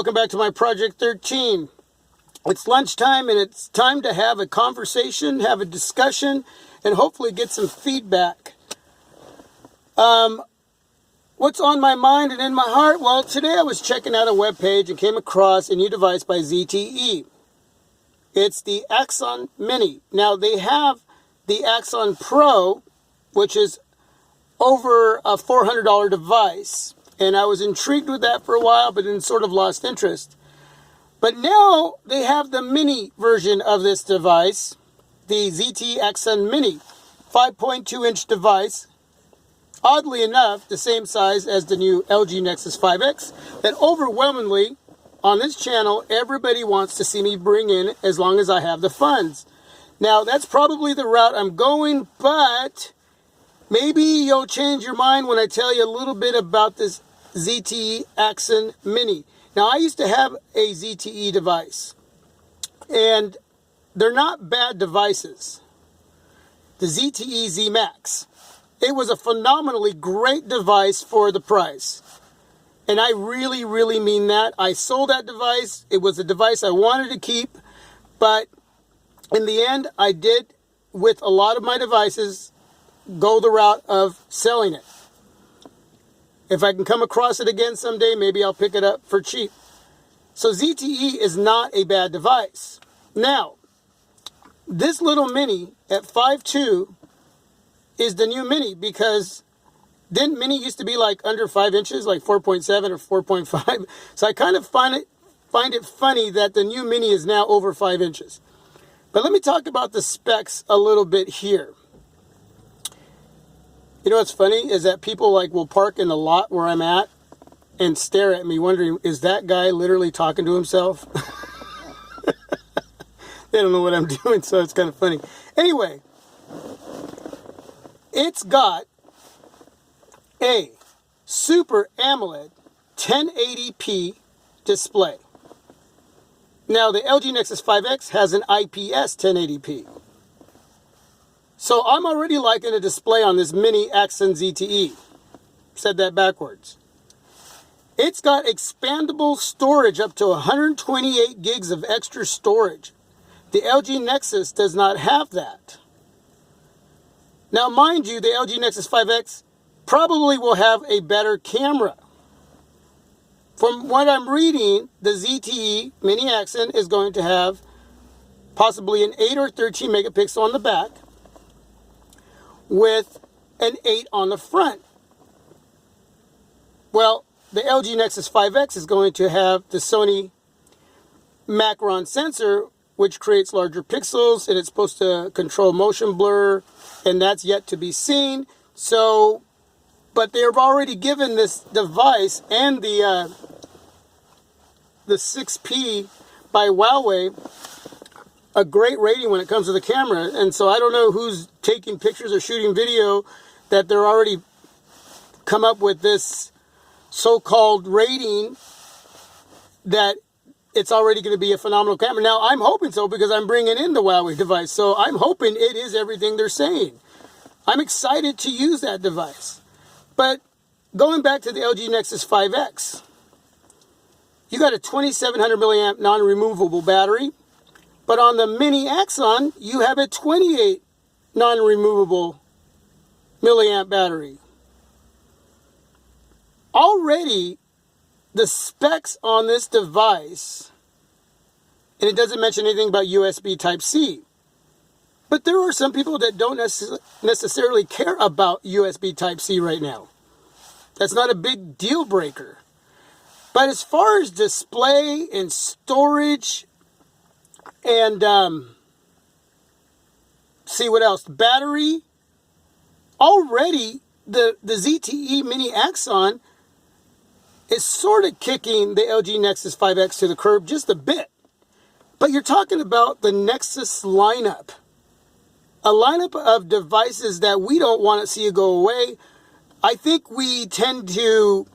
welcome back to my Project 13. It's lunchtime and it's time to have a conversation, have a discussion, and hopefully get some feedback. What's on my mind and in my heart? Well, today I was checking out a webpage and came across a new device by ZTE. It's the Axon Mini. Now, they have the Axon Pro, which is over a $400 device. And I was intrigued with that for a while, but then sort of lost interest. But now they have the mini version of this device, the ZTE Axon Mini, 5.2-inch device. Oddly enough, the same size as the new LG Nexus 5X, that overwhelmingly on this channel, everybody wants to see me bring in as long as I have the funds. Now, that's probably the route I'm going, but maybe you'll change your mind when I tell you a little bit about this ZTE Axon Mini. Now, I used to have a ZTE device, and they're not bad devices. The ZTE Z Max. It was a phenomenally great device for the price. And I really, really mean that. I sold that device. It was a device I wanted to keep, but in the end, I did, with a lot of my devices, go the route of selling it. If I can come across it again someday, maybe I'll pick it up for cheap. So ZTE is not a bad device. Now, this little Mini at 5.2 is the new Mini, because didn't Mini used to be like under 5 inches, like 4.7 or 4.5? So I kind of find it funny that the new Mini is now over 5 inches. But let me talk about the specs a little bit here. You know what's funny is that people will park in the lot where I'm at and stare at me wondering, is that guy literally talking to himself? They don't know what I'm doing, so it's kind of funny. Anyway, it's got a Super AMOLED 1080p display. Now, the LG Nexus 5X has an IPS 1080p. So I'm already liking a display on this Mini Axon ZTE. Said that backwards. It's got expandable storage up to 128 gigs of extra storage. The LG Nexus does not have that. Now, mind you, the LG Nexus 5X probably will have a better camera. From what I'm reading, the ZTE Mini Axon is going to have possibly an 8 or 13 megapixel on the back, with an 8 on the front. Well, the LG Nexus 5X is going to have the Sony Macron sensor, which creates larger pixels, and it's supposed to control motion blur, and that's yet to be seen. So, but they've already given this device and the 6P by Huawei a great rating when it comes to the camera. And so I don't know who's taking pictures or shooting video that they're already come up with this so-called rating that it's already going to be a phenomenal camera. Now, I'm hoping so, because I'm bringing in the Huawei device. So I'm hoping it is everything they're saying. I'm excited to use that device. But going back to the LG Nexus 5X, you got a 2700 milliamp non-removable battery. But on the Mini Axon, you have a 28 non-removable milliamp battery. Already, the specs on this device, and it doesn't mention anything about USB Type-C, but there are some people that don't necessarily care about USB Type-C right now. That's not a big deal breaker. But as far as display and storage, and see what else, battery, already the ZTE Mini Axon is sort of kicking the LG Nexus 5X to the curb just a bit. But you're talking about the Nexus lineup. A lineup of devices that we don't want to see go away. I think we tend to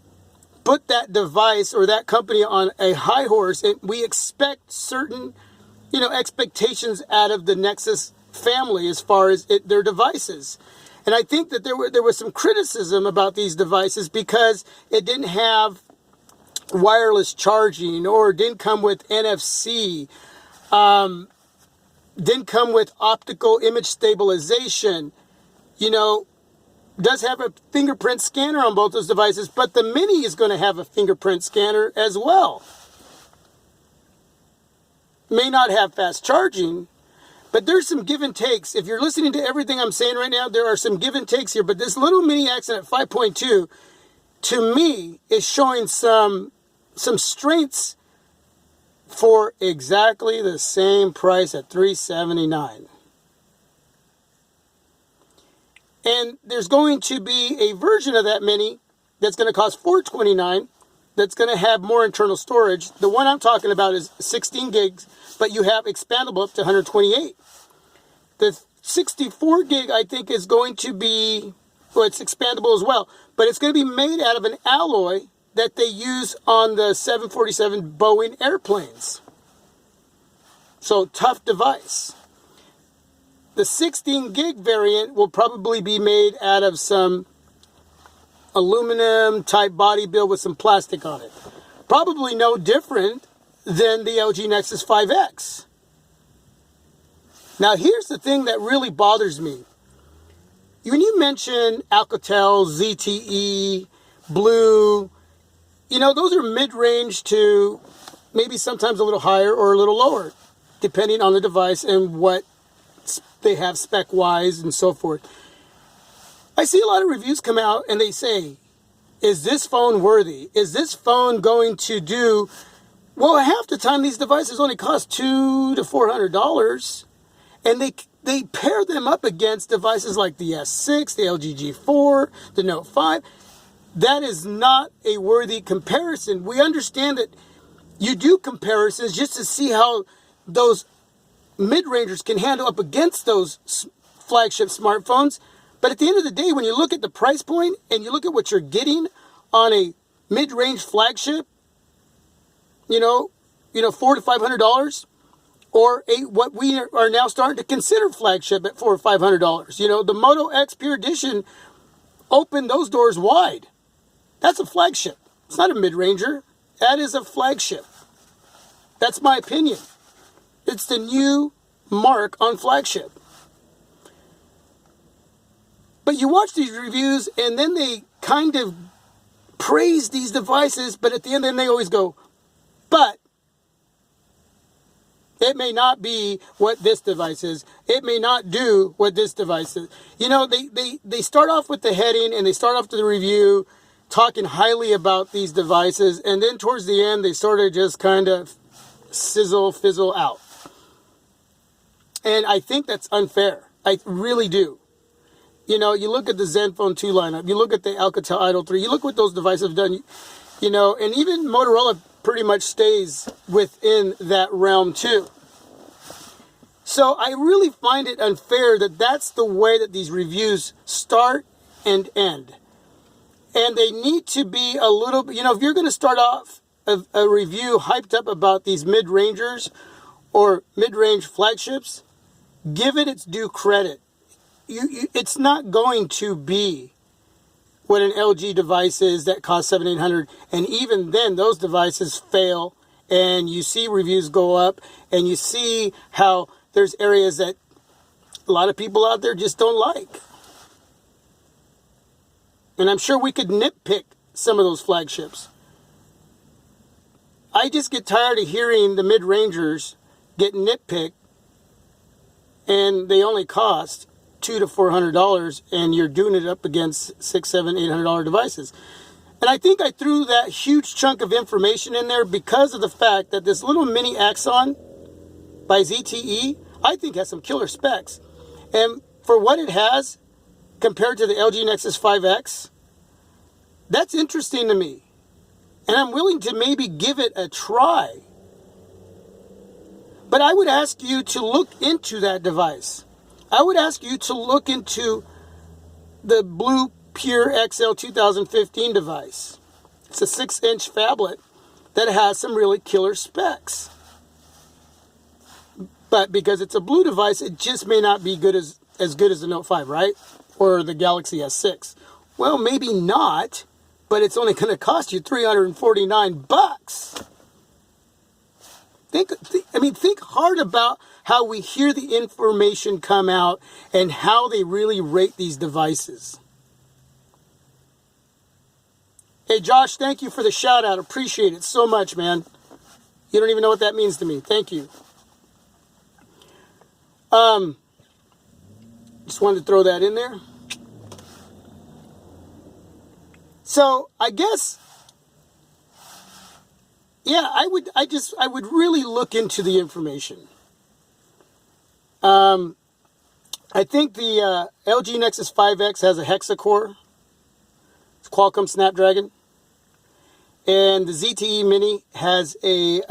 put that device or that company on a high horse, and we expect certain, expectations out of the Nexus family as far as their devices. And I think that there was some criticism about these devices because it didn't have wireless charging, or didn't come with NFC, didn't come with optical image stabilization, you know, does have a fingerprint scanner on both those devices, but the Mini is going to have a fingerprint scanner as well. May not have fast charging, but there's some give and takes. If you're listening to everything I'm saying right now, there are some give and takes here, but this little Mini Axon at 5.2, to me, is showing some strengths for exactly the same price at $379. And there's going to be a version of that Mini that's going to cost $429 that's going to have more internal storage. The one I'm talking about is 16 gigs, but you have expandable up to 128. The 64 gig, I think, is going to be, well, it's expandable as well, but it's going to be made out of an alloy that they use on the 747 Boeing airplanes. So, tough device. The 16 gig variant will probably be made out of some aluminum type body build with some plastic on it. Probably no different than the LG Nexus 5X. Now here's the thing that really bothers me. When you mention Alcatel, ZTE, Blue, you know, those are mid-range to maybe sometimes a little higher or a little lower, depending on the device and what they have spec-wise and so forth. I see a lot of reviews come out and they say, is this phone worthy? Is this phone going to do... Well, half the time these devices only cost $200 to $400, and they pair them up against devices like the S6, the LG G4, the Note 5. That is not a worthy comparison. We understand that you do comparisons just to see how those mid-rangers can handle up against those flagship smartphones. But at the end of the day, when you look at the price point and you look at what you're getting on a mid-range flagship, you know, $400 to $500, or what we are now starting to consider flagship at $400 or $500. You know, the Moto X Pure Edition opened those doors wide. That's a flagship. It's not a mid-ranger. That is a flagship. That's my opinion. It's the new mark on flagship. But you watch these reviews and then they kind of praise these devices, but at the end then they always go, but it may not be what this device is. It may not do what this device is. You know, they start off with the heading and they start off to the review talking highly about these devices, and then towards the end they sort of just kind of fizzle out. And I think that's unfair. I really do. You know, you look at the Zenfone 2 lineup, you look at the Alcatel Idol 3, you look what those devices have done, you know, and even Motorola pretty much stays within that realm too. So I really find it unfair that that's the way that these reviews start and end. And they need to be a little, you know, if you're going to start off a review hyped up about these mid-rangers or mid-range flagships, give it its due credit. It's not going to be what an LG device is that costs $700-800, and even then those devices fail, and you see reviews go up, and you see how there's areas that a lot of people out there just don't like. And I'm sure we could nitpick some of those flagships. I just get tired of hearing the mid-rangers get nitpicked, and they only cost $200 to $400, and you're doing it up against $600, $700, $800 devices. And I think I threw that huge chunk of information in there because of the fact that this little mini Axon by ZTE, I think has some killer specs. And for what it has compared to the LG Nexus 5X, that's interesting to me. And I'm willing to maybe give it a try. But I would ask you to look into that device. I would ask you to look into the Blue Pure XL 2015 device. It's a 6-inch phablet that has some really killer specs. But because it's a Blue device, it just may not be as good as the Note 5, right? Or the Galaxy S6. Well, maybe not, but it's only going to cost you $349. Think hard about how we hear the information come out and how they really rate these devices. Hey, Josh, thank you for the shout out. Appreciate it so much, man. You don't even know what that means to me. Thank you. Just wanted to throw that in there. So I guess, yeah, I would really look into the information. I think the LG Nexus 5X has a hexa-core. It's Qualcomm Snapdragon. And the ZTE Mini has a,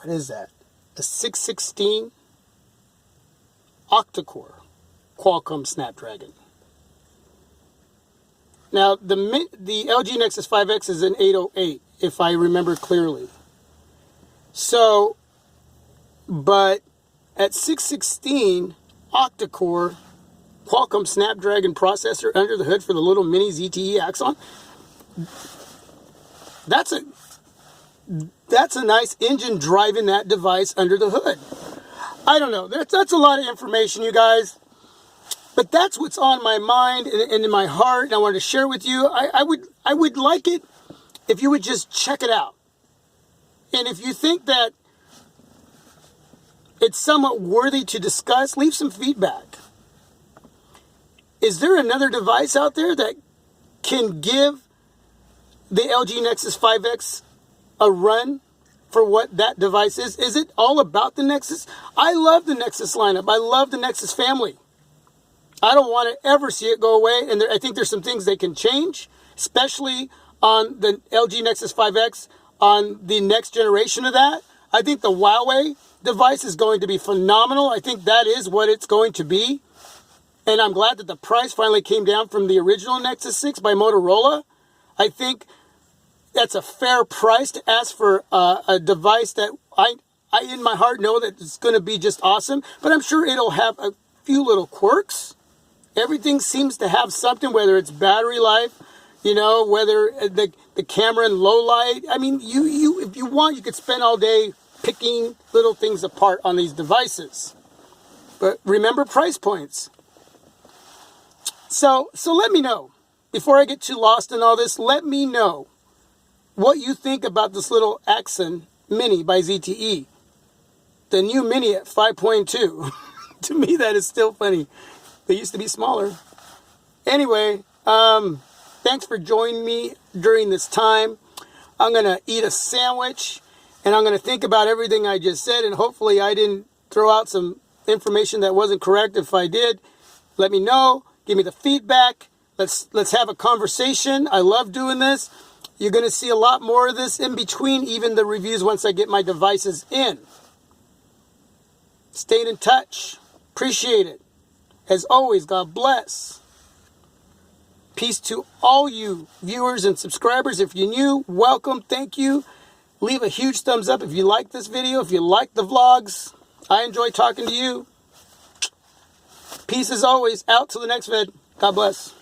what is that? A 616 octa-core Qualcomm Snapdragon. Now, the LG Nexus 5X is an 808, if I remember clearly. So, but at 616 octa-core Qualcomm Snapdragon processor under the hood for the little mini ZTE Axon, that's a nice engine driving that device under the hood. I don't know. That's a lot of information, you guys. But that's what's on my mind and in my heart, and I wanted to share with you. I would like it if you would just check it out. And if you think that it's somewhat worthy to discuss, leave some feedback. Is there another device out there that can give the LG Nexus 5X a run for what that device is? Is it all about the Nexus? I love the Nexus lineup. I love the Nexus family. I don't want to ever see it go away, and I think there's some things they can change, especially on the LG Nexus 5X, on the next generation of that. I think the Huawei device is going to be phenomenal. I think that is what it's going to be, and I'm glad that the price finally came down from the original Nexus 6 by Motorola. I think that's a fair price to ask for a device that I in my heart know that it's going to be just awesome, but I'm sure it'll have a few little quirks. Everything seems to have something, whether it's battery life, you know, whether the camera in low light. I mean, you if you want, you could spend all day picking little things apart on these devices. But remember price points. So let me know, before I get too lost in all this, let me know what you think about this little Axon Mini by ZTE. The new Mini at 5.2. To me, that is still funny. They used to be smaller. Anyway, thanks for joining me during this time. I'm going to eat a sandwich, and I'm going to think about everything I just said, and hopefully I didn't throw out some information that wasn't correct. If I did, let me know. Give me the feedback. Let's have a conversation. I love doing this. You're going to see a lot more of this in between, even the reviews, once I get my devices in. Stay in touch. Appreciate it. As always, God bless. Peace to all you viewers and subscribers. If you're new, welcome. Thank you. Leave a huge thumbs up if you like this video, if you like the vlogs. I enjoy talking to you. Peace as always. Out till the next vid. God bless.